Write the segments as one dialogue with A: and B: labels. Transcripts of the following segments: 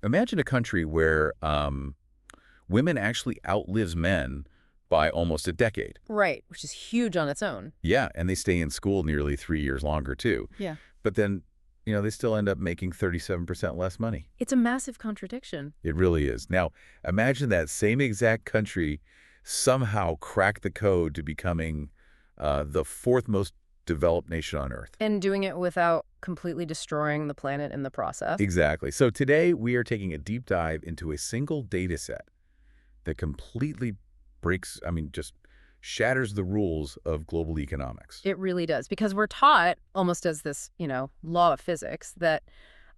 A: Imagine a country where women actually outlives men by almost a decade.
B: Right, which is huge on its own.
A: Yeah, and they stay in school nearly 3 years longer, too.
B: Yeah.
A: But then, they still end up making 37% less money.
B: It's a massive contradiction.
A: It really is. Now, imagine that same exact country somehow cracked the code to becoming the fourth most developed nation on Earth.
B: And doing it without completely destroying the planet in the process.
A: Exactly. So today we are taking a deep dive into a single data set that completely just shatters the rules of global economics.
B: It really does, because we're taught, almost as this, law of physics, that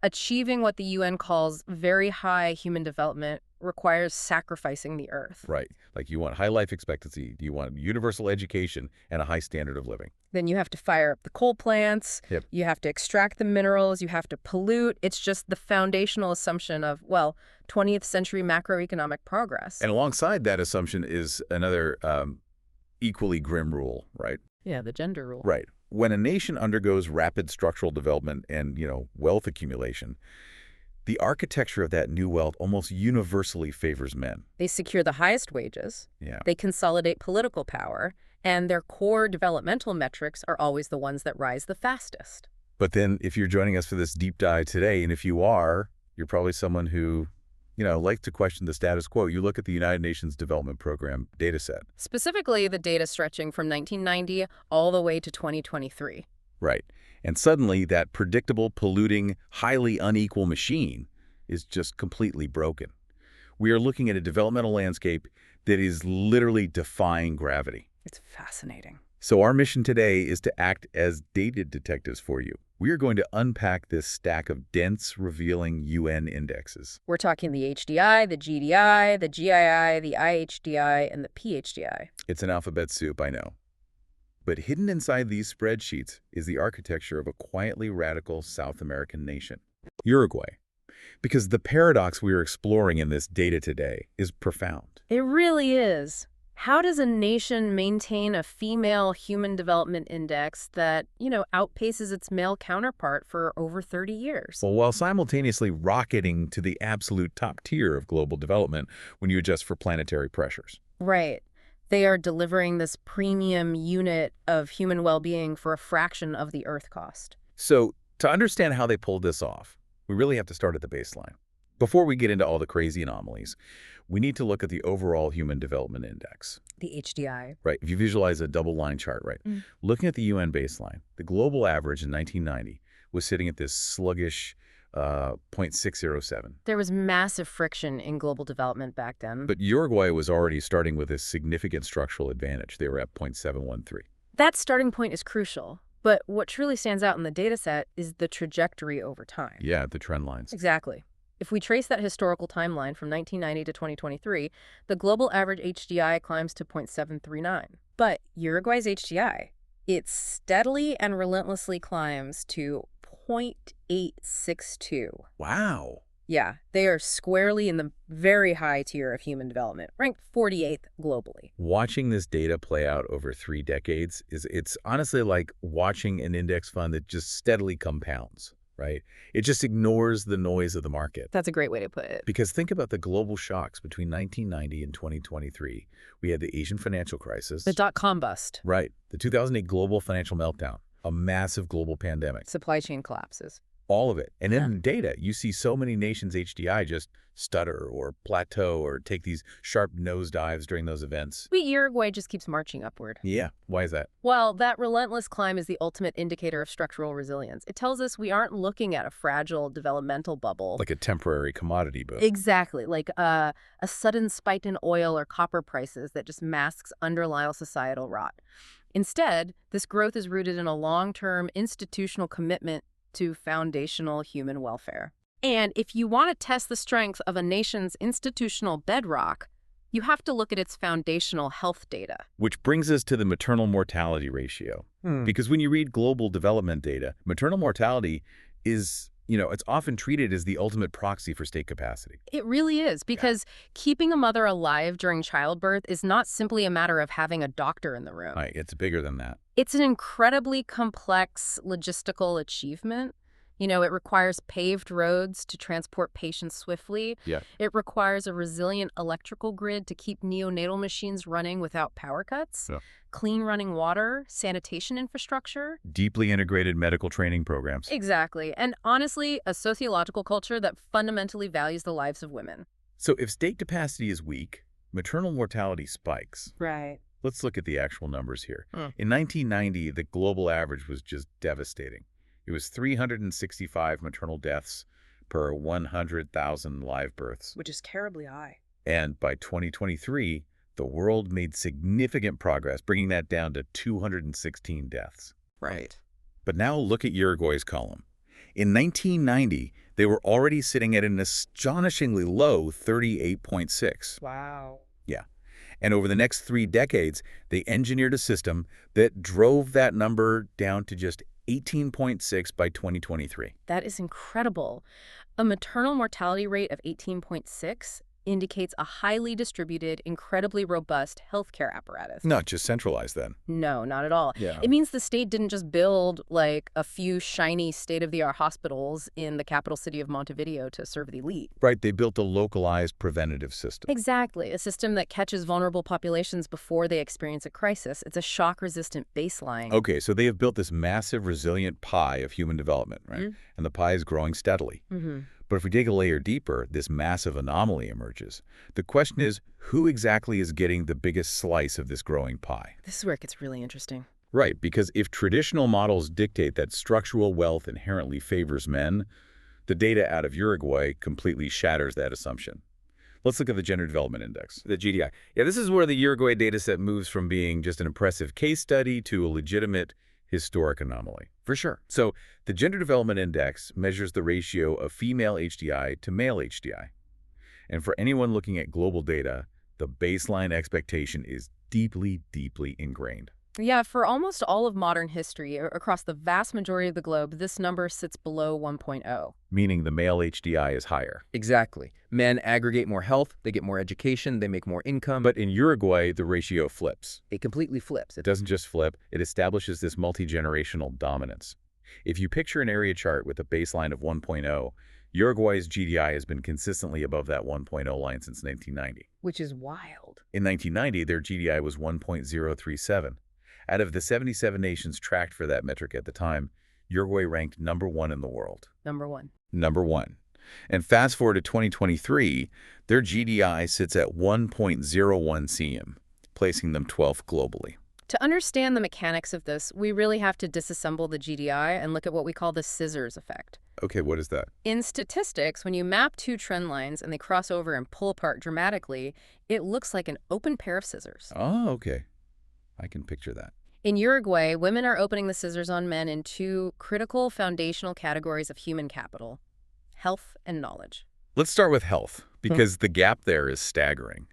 B: achieving what the UN calls very high human development requires sacrificing the Earth.
A: Right. Like you want high life expectancy, you want universal education, and a high standard of living.
B: Then you have to fire up the coal plants,
A: Yep.
B: You have to extract the minerals, you have to pollute. It's just the foundational assumption of, 20th century macroeconomic progress.
A: And alongside that assumption is another equally grim rule, right?
B: Yeah, the gender rule.
A: Right. When a nation undergoes rapid structural development and, wealth accumulation, the architecture of that new wealth almost universally favors men.
B: They secure the highest wages,
A: Yeah.
B: they consolidate political power, and their core developmental metrics are always the ones that rise the fastest.
A: But then if you're joining us for this deep dive today, and if you are, you're probably someone who, likes to question the status quo. You look at the United Nations Development Program data set.
B: Specifically, the data stretching from 1990 all the way to 2023.
A: Right. And suddenly that predictable, polluting, highly unequal machine is just completely broken. We are looking at a developmental landscape that is literally defying gravity.
B: It's fascinating.
A: So our mission today is to act as data detectives for you. We are going to unpack this stack of dense, revealing UN indexes.
B: We're talking the HDI, the GDI, the GII, the IHDI, and the PHDI.
A: It's an alphabet soup, I know. But hidden inside these spreadsheets is the architecture of a quietly radical South American nation, Uruguay. Because the paradox we are exploring in this data today is profound.
B: It really is. How does a nation maintain a female human development index that, outpaces its male counterpart for over 30 years?
A: Well, while simultaneously rocketing to the absolute top tier of global development when you adjust for planetary pressures.
B: Right. They are delivering this premium unit of human well-being for a fraction of the Earth cost.
A: So, to understand how they pulled this off, we really have to start at the baseline. Before we get into all the crazy anomalies, we need to look at the overall Human Development Index.
B: The HDI.
A: Right. If you visualize a double line chart, right? Looking at the UN baseline, the global average in 1990 was sitting at this sluggish 0.607.
B: There was massive friction in global development back then.
A: But Uruguay was already starting with a significant structural advantage. They were at 0.713.
B: That starting point is crucial. But what truly stands out in the data set is the trajectory over time.
A: Yeah, the trend lines.
B: Exactly. If we trace that historical timeline from 1990 to 2023, the global average HDI climbs to 0.739. But Uruguay's HDI, it steadily and relentlessly climbs to 0.862.
A: Wow.
B: Yeah, they are squarely in the very high tier of human development, ranked 48th globally.
A: Watching this data play out over 3 decades it's honestly like watching an index fund that just steadily compounds, right? It just ignores the noise of the market.
B: That's a great way to put it.
A: Because think about the global shocks between 1990 and 2023. We had the Asian financial crisis.
B: The dot-com bust.
A: Right. The 2008 global financial meltdown. A massive global pandemic.
B: Supply chain collapses.
A: All of it. And in the data, you see so many nations' HDI just stutter or plateau or take these sharp nosedives during those events.
B: But Uruguay just keeps marching upward.
A: Yeah. Why is that?
B: Well, that relentless climb is the ultimate indicator of structural resilience. It tells us we aren't looking at a fragile developmental bubble.
A: Like a temporary commodity boom.
B: Exactly. Like a sudden spike in oil or copper prices that just masks underlying societal rot. Instead, this growth is rooted in a long-term institutional commitment to foundational human welfare. And if you want to test the strength of a nation's institutional bedrock, you have to look at its foundational health data.
A: Which brings us to the maternal mortality ratio. Because when you read global development data, maternal mortality is, it's often treated as the ultimate proxy for state capacity.
B: It really is, because keeping a mother alive during childbirth is not simply a matter of having a doctor in the room.
A: Right, it's bigger than that.
B: It's an incredibly complex logistical achievement. It requires paved roads to transport patients swiftly.
A: Yeah.
B: It requires a resilient electrical grid to keep neonatal machines running without power cuts.
A: Yeah.
B: Clean running water, sanitation infrastructure.
A: Deeply integrated medical training programs.
B: Exactly. And honestly, a sociological culture that fundamentally values the lives of women.
A: So if state capacity is weak, maternal mortality spikes.
B: Right.
A: Let's look at the actual numbers here.
B: Hmm.
A: In 1990, the global average was just devastating. It was 365 maternal deaths per 100,000 live births.
B: Which is terribly high.
A: And by 2023, the world made significant progress, bringing that down to 216 deaths.
B: Right.
A: But now look at Uruguay's column. In 1990, they were already sitting at an astonishingly low 38.6.
B: Wow.
A: Yeah. And over the next 3 decades, they engineered a system that drove that number down to just 18.6 by 2023.
B: That is incredible. A maternal mortality rate of 18.6 indicates a highly distributed, incredibly robust healthcare apparatus.
A: Not just centralized then.
B: No, not at all.
A: Yeah.
B: It means the state didn't just build like a few shiny state-of-the-art hospitals in the capital city of Montevideo to serve the elite.
A: Right, they built a localized preventative system.
B: Exactly, a system that catches vulnerable populations before they experience a crisis. It's a shock-resistant baseline.
A: Okay, so they have built this massive, resilient pie of human development, right?
B: Mhm.
A: And the pie is growing steadily.
B: Mm-hmm.
A: But if we dig a layer deeper, this massive anomaly emerges. The question is, who exactly is getting the biggest slice of this growing pie?
B: This is where it gets really interesting.
A: Right, because if traditional models dictate that structural wealth inherently favors men, the data out of Uruguay completely shatters that assumption. Let's look at the Gender Development Index, the GDI. Yeah, this is where the Uruguay dataset moves from being just an impressive case study to a legitimate historic anomaly.
C: For sure.
A: So the Gender Development Index measures the ratio of female HDI to male HDI. And for anyone looking at global data, the baseline expectation is deeply, deeply ingrained.
B: Yeah, for almost all of modern history, across the vast majority of the globe, this number sits below 1.0.
A: Meaning the male HDI is higher.
C: Exactly. Men aggregate more health, they get more education, they make more income.
A: But in Uruguay, the ratio flips.
C: it completely flips.
A: It doesn't just flip, it establishes this multi-generational dominance. If you picture an area chart with a baseline of 1.0, Uruguay's GDI has been consistently above that 1.0 line since 1990.
B: Which is wild.
A: In 1990, their GDI was 1.037. Out of the 77 nations tracked for that metric at the time, Uruguay ranked #1 in the world.
B: Number one.
A: #1. And fast forward to 2023, their GDI sits at 1.01 cm, placing them 12th globally.
B: To understand the mechanics of this, we really have to disassemble the GDI and look at what we call the scissors effect.
A: Okay, what is that?
B: In statistics, when you map two trend lines and they cross over and pull apart dramatically, it looks like an open pair of scissors.
A: Oh, okay. I can picture that.
B: In Uruguay, women are opening the scissors on men in two critical foundational categories of human capital: health and knowledge.
A: Let's start with health, because the gap there is staggering.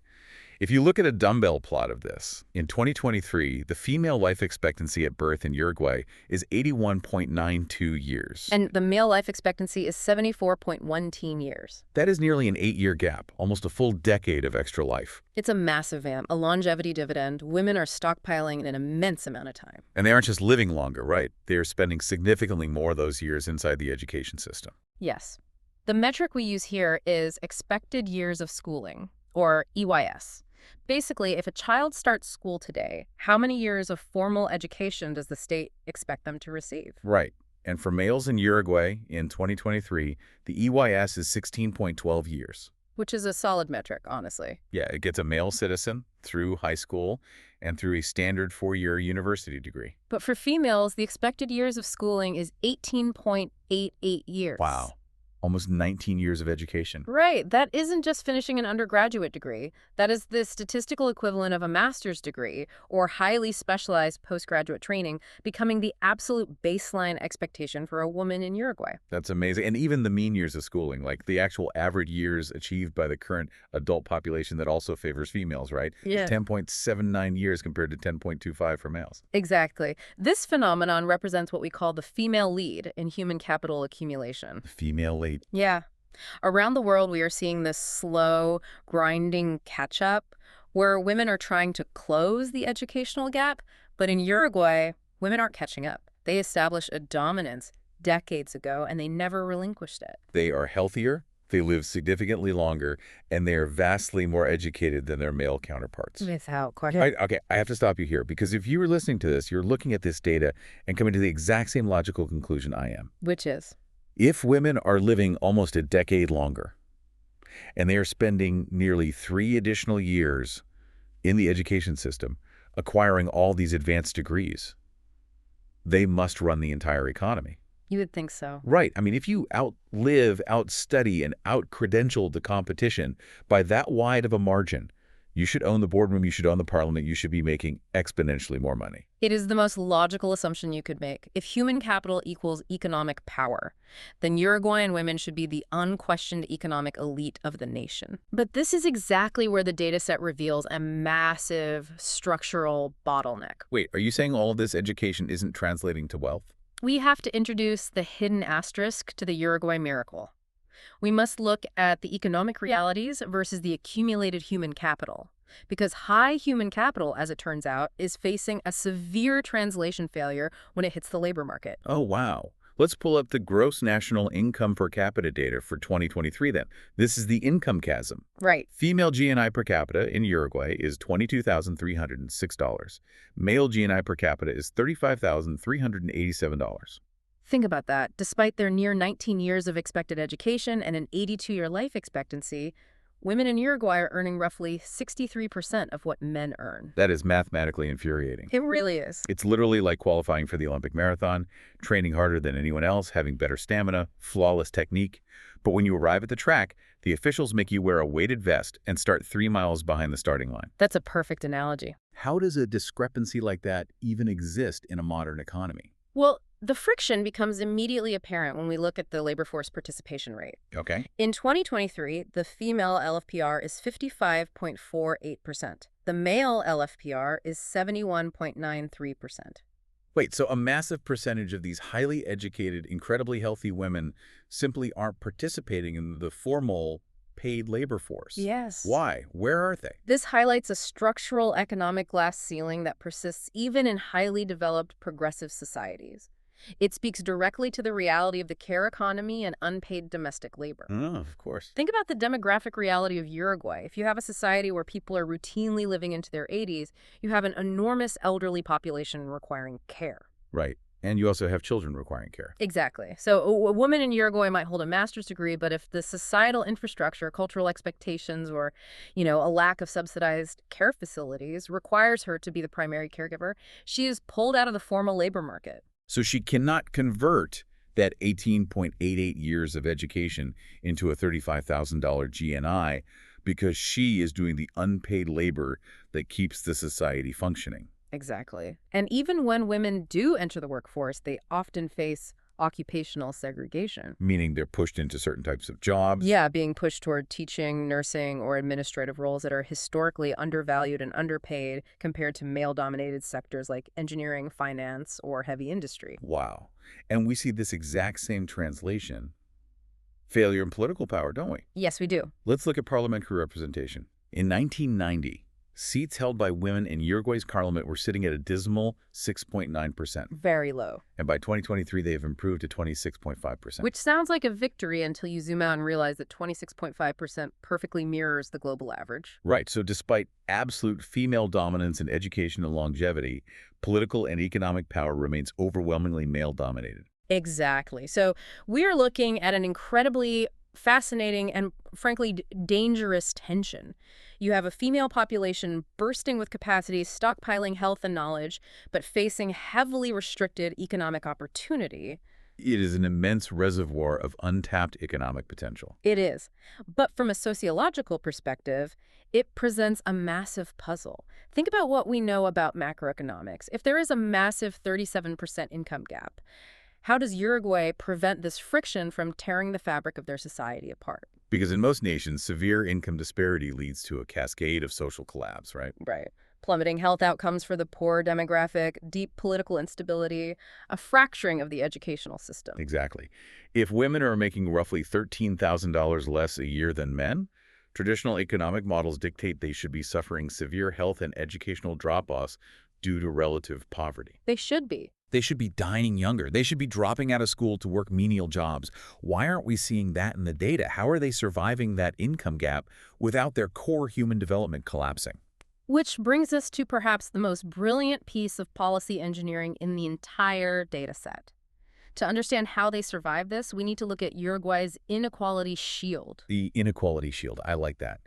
A: If you look at a dumbbell plot of this, in 2023, the female life expectancy at birth in Uruguay is 81.92 years.
B: And the male life expectancy is 74.1 years.
A: That is nearly an 8-year gap, almost a full decade of extra life.
B: It's a massive vamp, a longevity dividend. Women are stockpiling in an immense amount of time.
A: And they aren't just living longer, right? They are spending significantly more of those years inside the education system.
B: Yes. The metric we use here is expected years of schooling, or EYS. Basically, if a child starts school today, how many years of formal education does the state expect them to receive?
A: Right. And for males in Uruguay in 2023, the EYS is 16.12 years.
B: Which is a solid metric, honestly.
A: Yeah, it gets a male citizen through high school and through a standard 4-year university degree.
B: But for females, the expected years of schooling is 18.88 years.
A: Wow. Almost 19 years of education.
B: Right. That isn't just finishing an undergraduate degree. That is the statistical equivalent of a master's degree or highly specialized postgraduate training, becoming the absolute baseline expectation for a woman in Uruguay.
A: That's amazing. And even the mean years of schooling, like the actual average years achieved by the current adult population that also favors females, right?
B: Yeah.
A: It's 10.79 years compared to 10.25 for males.
B: Exactly. This phenomenon represents what we call the female lead in human capital accumulation.
A: The female lead.
B: Yeah. Around the world, we are seeing this slow, grinding catch-up where women are trying to close the educational gap. But in Uruguay, women aren't catching up. They establish a dominance decades ago, and they never relinquished it.
A: They are healthier, they live significantly longer, and they are vastly more educated than their male counterparts.
B: Without question.
A: Okay, I have to stop you here, because if you were listening to this, you're looking at this data and coming to the exact same logical conclusion I am.
B: Which is?
A: If women are living almost a decade longer, and they are spending nearly 3 additional years in the education system, acquiring all these advanced degrees, they must run the entire economy.
B: You would think so.
A: Right. I mean, if you outlive, outstudy, and out-credential the competition by that wide of a margin, you should own the boardroom, you should own the parliament, you should be making exponentially more money.
B: It is the most logical assumption you could make. If human capital equals economic power, then Uruguayan women should be the unquestioned economic elite of the nation. But this is exactly where the dataset reveals a massive structural bottleneck.
A: Wait, are you saying all of this education isn't translating to wealth?
B: We have to introduce the hidden asterisk to the Uruguay miracle. We must look at the economic realities versus the accumulated human capital. Because high human capital, as it turns out, is facing a severe translation failure when it hits the labor market.
A: Oh, wow. Let's pull up the gross national income per capita data for 2023 then. This is the income chasm.
B: Right.
A: Female GNI per capita in Uruguay is $22,306. Male GNI per capita is $35,387.
B: Think about that. Despite their near 19 years of expected education and an 82-year life expectancy, women in Uruguay are earning roughly 63% of what men earn.
A: That is mathematically infuriating.
B: It really is.
A: It's literally like qualifying for the Olympic marathon, training harder than anyone else, having better stamina, flawless technique. But when you arrive at the track, the officials make you wear a weighted vest and start 3 miles behind the starting line.
B: That's a perfect analogy.
A: How does a discrepancy like that even exist in a modern economy?
B: Well, the friction becomes immediately apparent when we look at the labor force participation rate.
A: Okay.
B: In 2023, the female LFPR is 55.48%. The male LFPR is 71.93%.
A: Wait, so a massive percentage of these highly educated, incredibly healthy women simply aren't participating in the formal paid labor force.
B: Yes.
A: Why? Where are they?
B: This highlights a structural economic glass ceiling that persists even in highly developed progressive societies. It speaks directly to the reality of the care economy and unpaid domestic labor.
A: Oh, of course.
B: Think about the demographic reality of Uruguay. If you have a society where people are routinely living into their 80s, you have an enormous elderly population requiring care.
A: Right. And you also have children requiring care.
B: Exactly. So a woman in Uruguay might hold a master's degree, but if the societal infrastructure, cultural expectations, or, a lack of subsidized care facilities requires her to be the primary caregiver, she is pulled out of the formal labor market.
A: So she cannot convert that 18.88 years of education into a $35,000 GNI because she is doing the unpaid labor that keeps the society functioning.
B: Exactly. And even when women do enter the workforce, they often face occupational segregation.
A: Meaning they're pushed into certain types of jobs?
B: Yeah, being pushed toward teaching, nursing, or administrative roles that are historically undervalued and underpaid compared to male-dominated sectors like engineering, finance, or heavy industry.
A: Wow. And we see this exact same translation, failure in political power, don't we?
B: Yes, we do.
A: Let's look at parliamentary representation. In 1990, seats held by women in Uruguay's parliament were sitting at a dismal 6.9%.
B: Very low.
A: And by 2023, they have improved to 26.5%.
B: Which sounds like a victory until you zoom out and realize that 26.5% perfectly mirrors the global average.
A: Right. So despite absolute female dominance in education and longevity, political and economic power remains overwhelmingly male-dominated.
B: Exactly. So we're looking at an incredibly fascinating and, frankly, dangerous tension. You have a female population bursting with capacities, stockpiling health and knowledge, but facing heavily restricted economic opportunity.
A: It is an immense reservoir of untapped economic potential.
B: It is. But from a sociological perspective, it presents a massive puzzle. Think about what we know about macroeconomics. If there is a massive 37% income gap, how does Uruguay prevent this friction from tearing the fabric of their society apart?
A: Because in most nations, severe income disparity leads to a cascade of social collapse, right?
B: Right. Plummeting health outcomes for the poor demographic, deep political instability, a fracturing of the educational system.
A: Exactly. If women are making roughly $13,000 less a year than men, traditional economic models dictate they should be suffering severe health and educational drop-offs due to relative poverty.
B: They should be.
A: They should be dying younger. They should be dropping out of school to work menial jobs. Why aren't we seeing that in the data? How are they surviving that income gap without their core human development collapsing?
B: Which brings us to perhaps the most brilliant piece of policy engineering in the entire data set. To understand how they survive this, we need to look at Uruguay's inequality shield.
A: The inequality shield, I like that.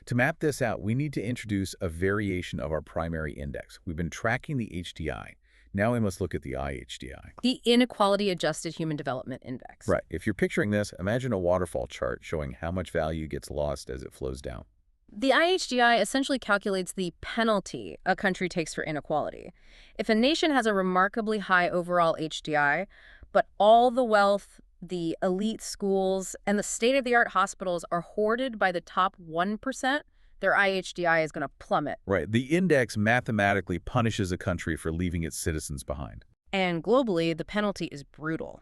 A: To map this out, we need to introduce a variation of our primary index. We've been tracking the HDI. Now we must look at the IHDI.
B: The Inequality Adjusted Human Development Index.
A: Right. If you're picturing this, imagine a waterfall chart showing how much value gets lost as it flows down.
B: The IHDI essentially calculates the penalty a country takes for inequality. If a nation has a remarkably high overall HDI, but all the wealth, the elite schools, and the state-of-the-art hospitals are hoarded by the top 1%, their IHDI is going to plummet.
A: Right. The index mathematically punishes a country for leaving its citizens behind.
B: And globally, the penalty is brutal.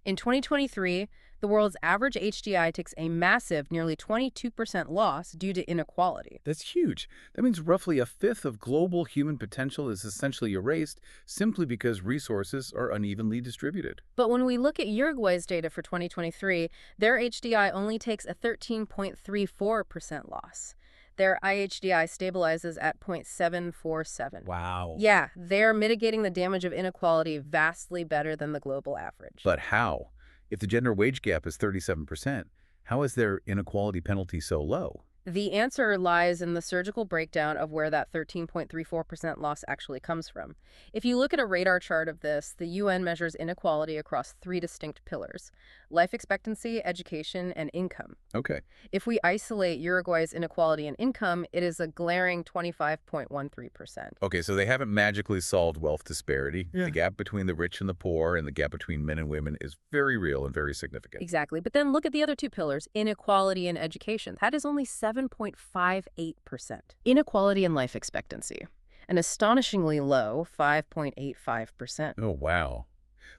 B: In 2023, the world's average HDI takes a massive, nearly 22% loss due to inequality.
A: That's huge. That means roughly a fifth of global human potential is essentially erased simply because resources are unevenly distributed.
B: But when we look at Uruguay's data for 2023, their HDI only takes a 13.34% loss. Their IHDI stabilizes at 0.747.
A: Wow.
B: Yeah, they're mitigating the damage of inequality vastly better than the global average.
A: But how? If the gender wage gap is 37%, how is their inequality penalty so low?
B: The answer lies in the surgical breakdown of where that 13.34% loss actually comes from. If you look at a radar chart of this, the UN measures inequality across three distinct pillars: life expectancy, education, and income.
A: Okay.
B: If we isolate Uruguay's inequality in income, it is a glaring 25.13%.
A: Okay, so they haven't magically solved wealth disparity.
B: Yeah.
A: The gap between the rich and the poor and the gap between men and women is very real and very significant.
B: Exactly. But then look at the other two pillars, inequality and education. That is only 7.58%. Inequality and life expectancy, an astonishingly low 5.85%.
A: Oh, wow.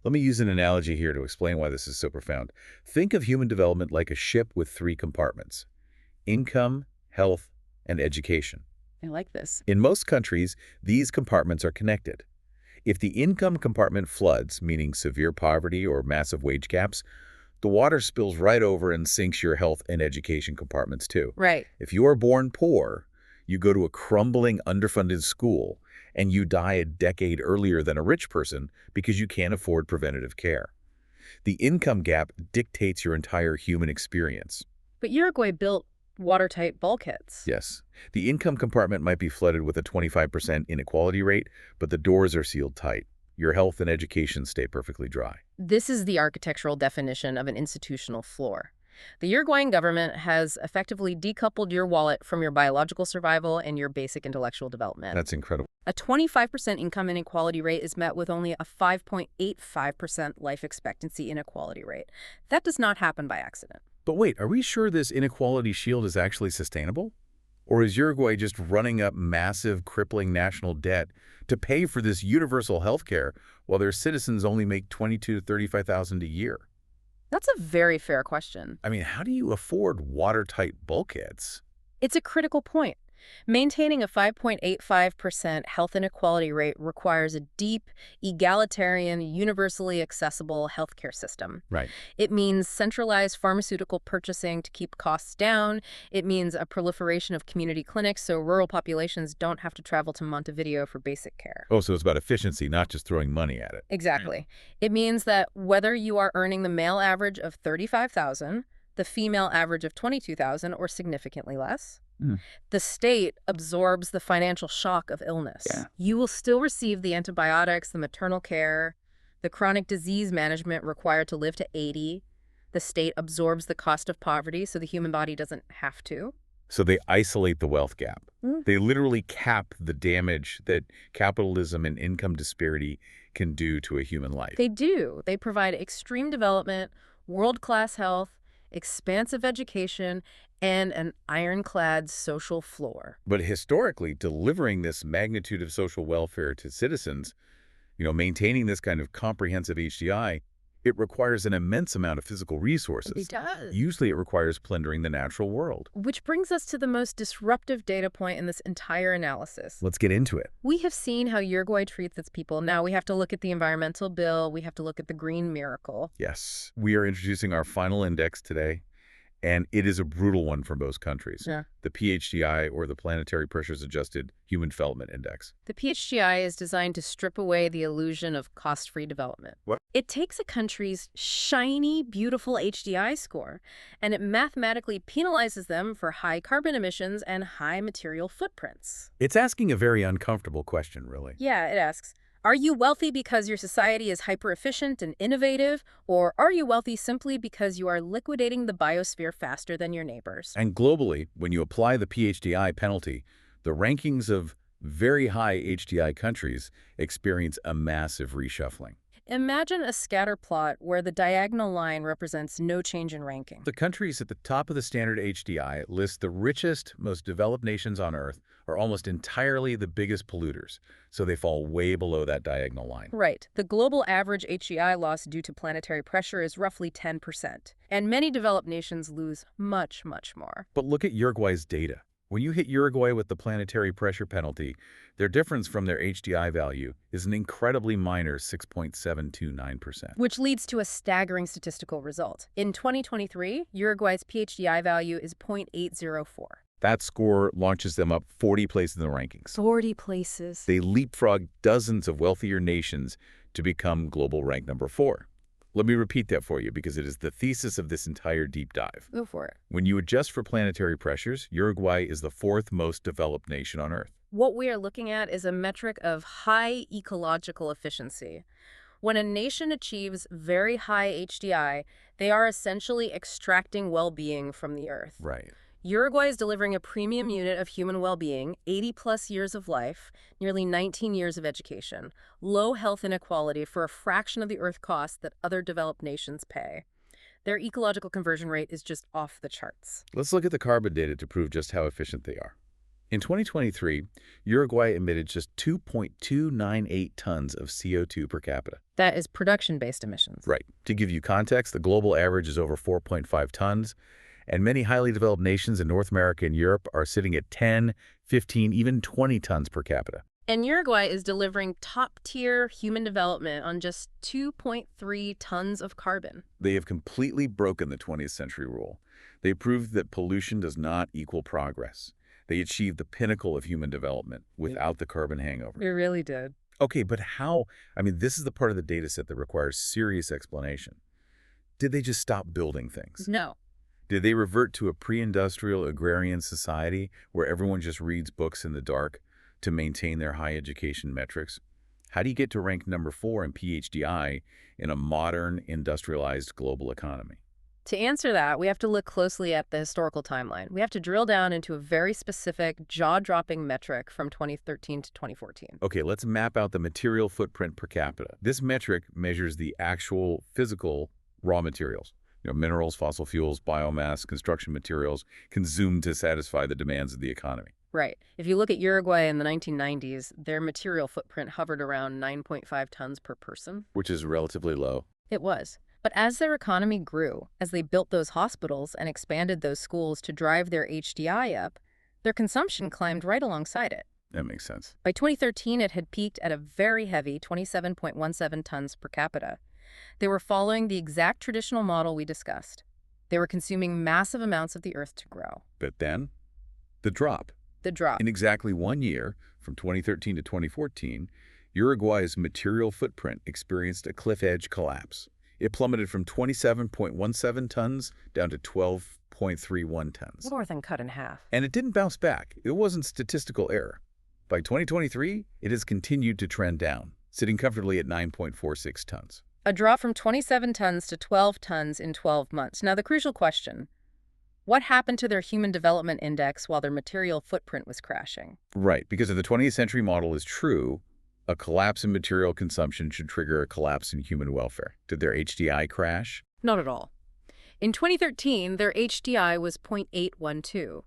A: Let me use an analogy here to explain why this is so profound. Think of human development like a ship with three compartments: income, health, and education.
B: I like this.
A: In most countries, these compartments are connected. If the income compartment floods, meaning severe poverty or massive wage gaps, the water spills right over and sinks your health and education compartments too.
B: Right.
A: If you are born poor, you go to a crumbling, underfunded school, and you die a decade earlier than a rich person because you can't afford preventative care. The income gap dictates your entire human experience.
B: But Uruguay built watertight bulkheads.
A: Yes, the income compartment might be flooded with a 25% inequality rate, but the doors are sealed tight. Your health and education stay perfectly dry.
B: This is the architectural definition of an institutional floor. The Uruguayan government has effectively decoupled your wallet from your biological survival and your basic intellectual development.
A: That's incredible.
B: A 25% income inequality rate is met with only a 5.85% life expectancy inequality rate. That does not happen by accident.
A: But wait, are we sure this inequality shield is actually sustainable? Or is Uruguay just running up massive, crippling national debt to pay for this universal health care while their citizens only make $22,000 to $35,000 a year?
B: That's a very fair question.
A: I mean, how do you afford watertight bulkheads?
B: It's a critical point. Maintaining a 5.85% health inequality rate requires a deep, egalitarian, universally accessible healthcare system.
A: Right.
B: It means centralized pharmaceutical purchasing to keep costs down. It means a proliferation of community clinics so rural populations don't have to travel to Montevideo for basic care.
A: Oh, so it's about efficiency, not just throwing money at it.
B: Exactly. It means that whether you are earning the male average of $35,000, the female average of $22,000, or significantly less, the state absorbs the financial shock of illness.
A: Yeah.
B: You will still receive the antibiotics, the maternal care, the chronic disease management required to live to 80. The state absorbs the cost of poverty so the human body doesn't have to.
A: So they isolate the wealth gap. They literally cap the damage that capitalism and income disparity can do to a human life.
B: They do. They provide extreme development, world-class health, expansive education, and an ironclad social floor.
A: But historically, delivering this magnitude of social welfare to citizens, maintaining this kind of comprehensive HDI, It requires an immense amount of physical resources.
B: It does.
A: Usually it requires plundering the natural world.
B: Which brings us to the most disruptive data point in this entire analysis.
A: Let's get into it.
B: We have seen how Uruguay treats its people. Now we have to look at the environmental bill. We have to look at the green miracle.
A: Yes, we are introducing our final index today, and it is a brutal one for most countries.
B: Yeah.
A: The PHDI, or the Planetary Pressures Adjusted Human Development Index.
B: The PHDI is designed to strip away the illusion of cost-free development.
A: What?
B: It takes a country's shiny, beautiful HDI score, and it mathematically penalizes them for high carbon emissions and high material footprints.
A: It's asking a very uncomfortable question, really.
B: Yeah, it asks, are you wealthy because your society is hyper-efficient and innovative, or are you wealthy simply because you are liquidating the biosphere faster than your neighbors?
A: And globally, when you apply the PHDI penalty, the rankings of very high HDI countries experience a massive reshuffling.
B: Imagine a scatter plot where the diagonal line represents no change in ranking.
A: The countries at the top of the standard HDI list the richest, most developed nations on Earth are almost entirely the biggest polluters, so they fall way below that diagonal line.
B: Right. The global average HEI loss due to planetary pressure is roughly 10%, and many developed nations lose much, much more.
A: But look at Uruguay's data. When you hit Uruguay with the planetary pressure penalty, their difference from their HDI value is an incredibly minor 6.729%.
B: Which leads to a staggering statistical result. In 2023, Uruguay's PHDI value is 0.804.
A: That score launches them up 40 places in the rankings.
B: 40 places.
A: They leapfrog dozens of wealthier nations to become global rank number 4. Let me repeat that for you because it is the thesis of this entire deep dive.
B: Go for it.
A: When you adjust for planetary pressures, Uruguay is the 4th most developed nation on Earth.
B: What we are looking at is a metric of high ecological efficiency. When a nation achieves very high HDI, they are essentially extracting well-being from the Earth.
A: Right.
B: Uruguay is delivering a premium unit of human well-being, 80-plus years of life, nearly 19 years of education, low health inequality for a fraction of the Earth cost that other developed nations pay. Their ecological conversion rate is just off the charts.
A: Let's look at the carbon data to prove just how efficient they are. In 2023, Uruguay emitted just 2.298 tons of CO2 per capita.
B: That is production-based emissions.
A: Right. To give you context, the global average is over 4.5 tons, and many highly developed nations in North America and Europe are sitting at 10, 15, even 20 tons per capita.
B: And Uruguay is delivering top-tier human development on just 2.3 tons of carbon.
A: They have completely broken the 20th century rule. They proved that pollution does not equal progress. They achieved the pinnacle of human development without the carbon hangover.
B: It really did.
A: Okay, but how? I mean, this is the part of the data set that requires serious explanation. Did they just stop building things?
B: No.
A: Did they revert to a pre-industrial agrarian society where everyone just reads books in the dark to maintain their high education metrics? How do you get to rank number 4 in PHDI in a modern, industrialized global economy?
B: To answer that, we have to look closely at the historical timeline. We have to drill down into a very specific, jaw-dropping metric from 2013 to 2014.
A: Okay, let's map out the material footprint per capita. This metric measures the actual physical raw materials. Minerals, fossil fuels, biomass, construction materials consumed to satisfy the demands of the economy.
B: Right. If you look at Uruguay in the 1990s, their material footprint hovered around 9.5 tons per person.
A: Which is relatively low.
B: It was. But as their economy grew, as they built those hospitals and expanded those schools to drive their HDI up, their consumption climbed right alongside it.
A: That makes sense.
B: By 2013, it had peaked at a very heavy 27.17 tons per capita. They were following the exact traditional model we discussed. They were consuming massive amounts of the Earth to grow.
A: But then, the drop.
B: The drop.
A: In exactly 1 year, from 2013 to 2014, Uruguay's material footprint experienced a cliff-edge collapse. It plummeted from 27.17 tons down to 12.31 tons.
B: More than cut in half.
A: And it didn't bounce back. It wasn't statistical error. By 2023, it has continued to trend down, sitting comfortably at 9.46 tons.
B: A drop from 27 tons to 12 tons in 12 months. Now, the crucial question, what happened to their Human Development Index while their material footprint was crashing?
A: Right, because if the 20th century model is true, a collapse in material consumption should trigger a collapse in human welfare. Did their HDI crash?
B: Not at all. In 2013, their HDI was 0.812.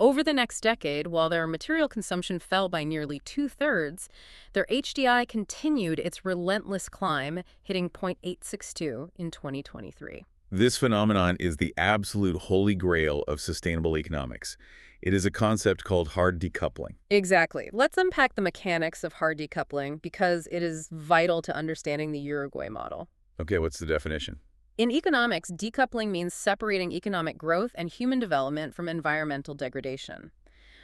B: Over the next decade, while their material consumption fell by nearly two-thirds, their HDI continued its relentless climb, hitting 0.862 in 2023.
A: This phenomenon is the absolute holy grail of sustainable economics. It is a concept called hard decoupling.
B: Exactly. Let's unpack the mechanics of hard decoupling because it is vital to understanding the Uruguay model.
A: Okay, what's the definition?
B: In economics, decoupling means separating economic growth and human development from environmental degradation.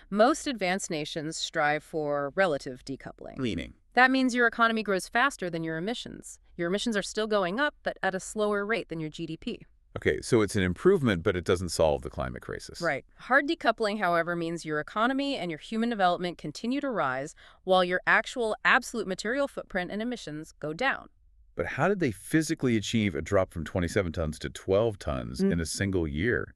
B: Most advanced nations strive for relative decoupling.
A: Meaning?
B: That means your economy grows faster than your emissions. Your emissions are still going up, but at a slower rate than your GDP.
A: Okay, so it's an improvement, but it doesn't solve the climate crisis.
B: Right. Hard decoupling, however, means your economy and your human development continue to rise while your actual absolute material footprint and emissions go down.
A: But how did they physically achieve a drop from 27 tons to 12 tons in a single year?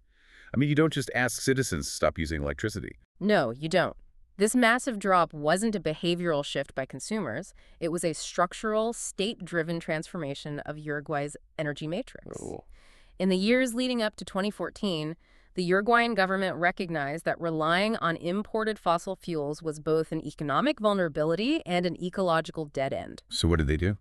A: I mean, you don't just ask citizens to stop using electricity.
B: No, you don't. This massive drop wasn't a behavioral shift by consumers. It was a structural, state-driven transformation of Uruguay's energy matrix.
A: Oh.
B: In the years leading up to 2014, the Uruguayan government recognized that relying on imported fossil fuels was both an economic vulnerability and an ecological dead end.
A: So what did they do?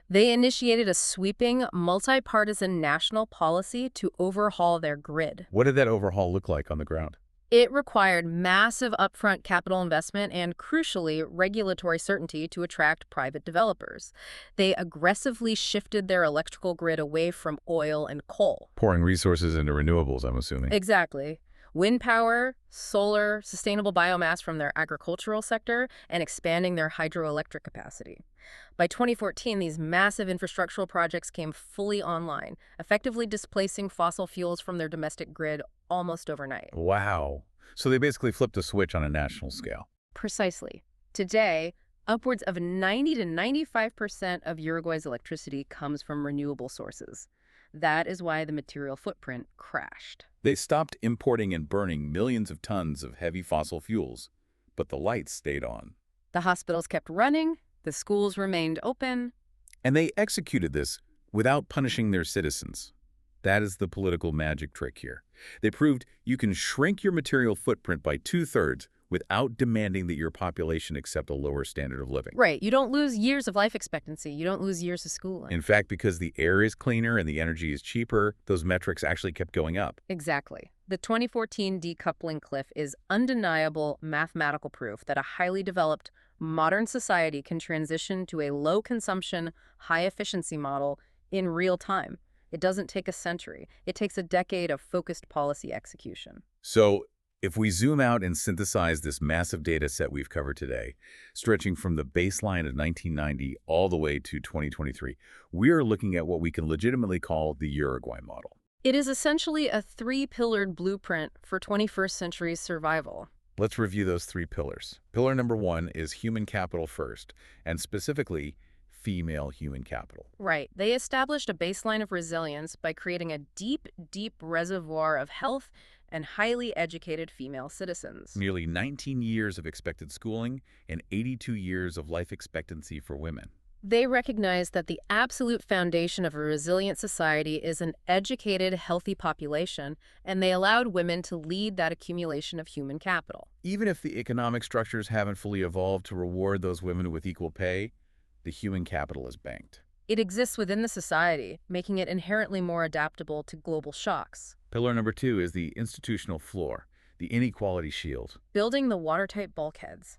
B: They initiated a sweeping, multi-partisan national policy to overhaul their grid.
A: What did that overhaul look like on the ground?
B: It required massive upfront capital investment and, crucially, regulatory certainty to attract private developers. They aggressively shifted their electrical grid away from oil and coal.
A: Pouring resources into renewables, I'm assuming.
B: Exactly. Wind power, solar, sustainable biomass from their agricultural sector, and expanding their hydroelectric capacity. By 2014, these massive infrastructural projects came fully online, effectively displacing fossil fuels from their domestic grid almost overnight.
A: Wow. So they basically flipped a switch on a national scale.
B: Precisely. Today, upwards of 90 to 95% of Uruguay's electricity comes from renewable sources. That is why the material footprint crashed.
A: They stopped importing and burning millions of tons of heavy fossil fuels, but the lights stayed on.
B: The hospitals kept running, the schools remained open.
A: And they executed this without punishing their citizens. That is the political magic trick here. They proved you can shrink your material footprint by two-thirds without demanding that your population accept a lower standard of living.
B: Right. You don't lose years of life expectancy. You don't lose years of schooling.
A: In fact, because the air is cleaner and the energy is cheaper, those metrics actually kept going up.
B: Exactly. The 2014 decoupling cliff is undeniable mathematical proof that a highly developed, modern society can transition to a low-consumption, high-efficiency model in real time. It doesn't take a century. It takes a decade of focused policy execution.
A: So, if we zoom out and synthesize this massive data set we've covered today, stretching from the baseline of 1990 all the way to 2023, we are looking at what we can legitimately call the Uruguay model.
B: It is essentially a three-pillared blueprint for 21st century survival.
A: Let's review those three pillars. Pillar number one is human capital first, and specifically, female human capital.
B: Right. They established a baseline of resilience by creating a deep, deep reservoir of health and highly educated female citizens.
A: Nearly 19 years of expected schooling and 82 years of life expectancy for women.
B: They recognized that the absolute foundation of a resilient society is an educated, healthy population, and they allowed women to lead that accumulation of human capital.
A: Even if the economic structures haven't fully evolved to reward those women with equal pay, the human capital is banked.
B: It exists within the society, making it inherently more adaptable to global shocks.
A: Pillar number two is the institutional floor, the inequality shield.
B: Building the watertight bulkheads.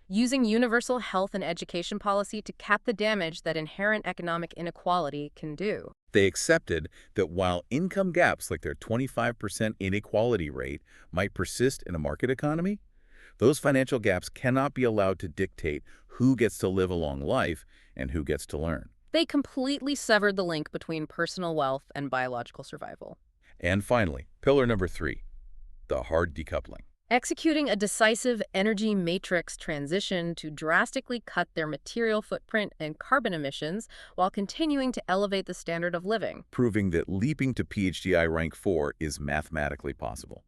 B: Using universal health and education policy to cap the damage that inherent economic inequality can do.
A: They accepted that while income gaps like their 25% inequality rate might persist in a market economy, those financial gaps cannot be allowed to dictate who gets to live a long life and who gets to learn.
B: They completely severed the link between personal wealth and biological survival.
A: And finally, pillar number three, the hard decoupling.
B: Executing a decisive energy matrix transition to drastically cut their material footprint and carbon emissions while continuing to elevate the standard of living.
A: Proving that leaping to PHDI rank 4 is mathematically possible.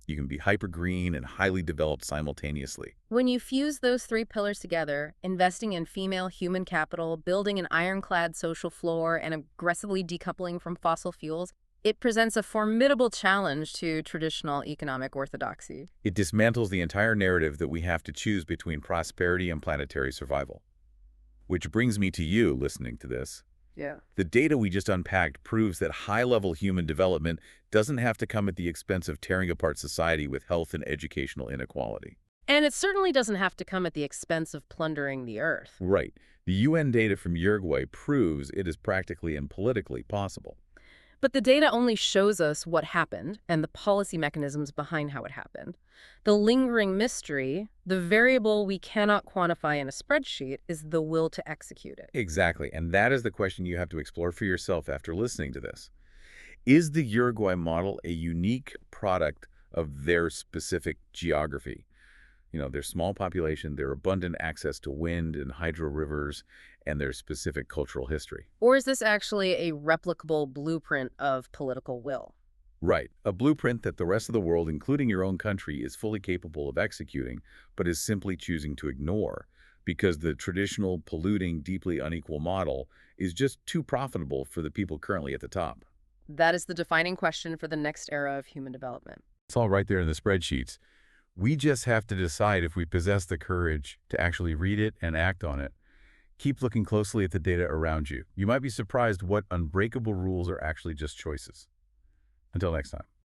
A: You can be hyper-green and highly developed simultaneously.
B: When you fuse those three pillars together, investing in female human capital, building an ironclad social floor, and aggressively decoupling from fossil fuels, It presents a formidable challenge to traditional economic orthodoxy.
A: It dismantles the entire narrative that we have to choose between prosperity and planetary survival. Which brings me to you listening to this.
B: Yeah.
A: The data we just unpacked proves that high-level human development doesn't have to come at the expense of tearing apart society with health and educational inequality.
B: And it certainly doesn't have to come at the expense of plundering the earth.
A: Right. The UN data from Uruguay proves it is practically and politically possible.
B: But the data only shows us what happened and the policy mechanisms behind how it happened. The lingering mystery, the variable we cannot quantify in a spreadsheet, is the will to execute it.
A: Exactly, and that is the question you have to explore for yourself after listening to this. Is the Uruguay model a unique product of their specific geography? Their small population, their abundant access to wind and hydro rivers, and their specific cultural history.
B: Or is this actually a replicable blueprint of political will?
A: Right, a blueprint that the rest of the world, including your own country, is fully capable of executing, but is simply choosing to ignore, because the traditional, polluting, deeply unequal model is just too profitable for the people currently at the top.
B: That is the defining question for the next era of human development.
A: It's all right there in the spreadsheets. We just have to decide if we possess the courage to actually read it and act on it. Keep looking closely at the data around you. You might be surprised what unbreakable rules are actually just choices. Until next time.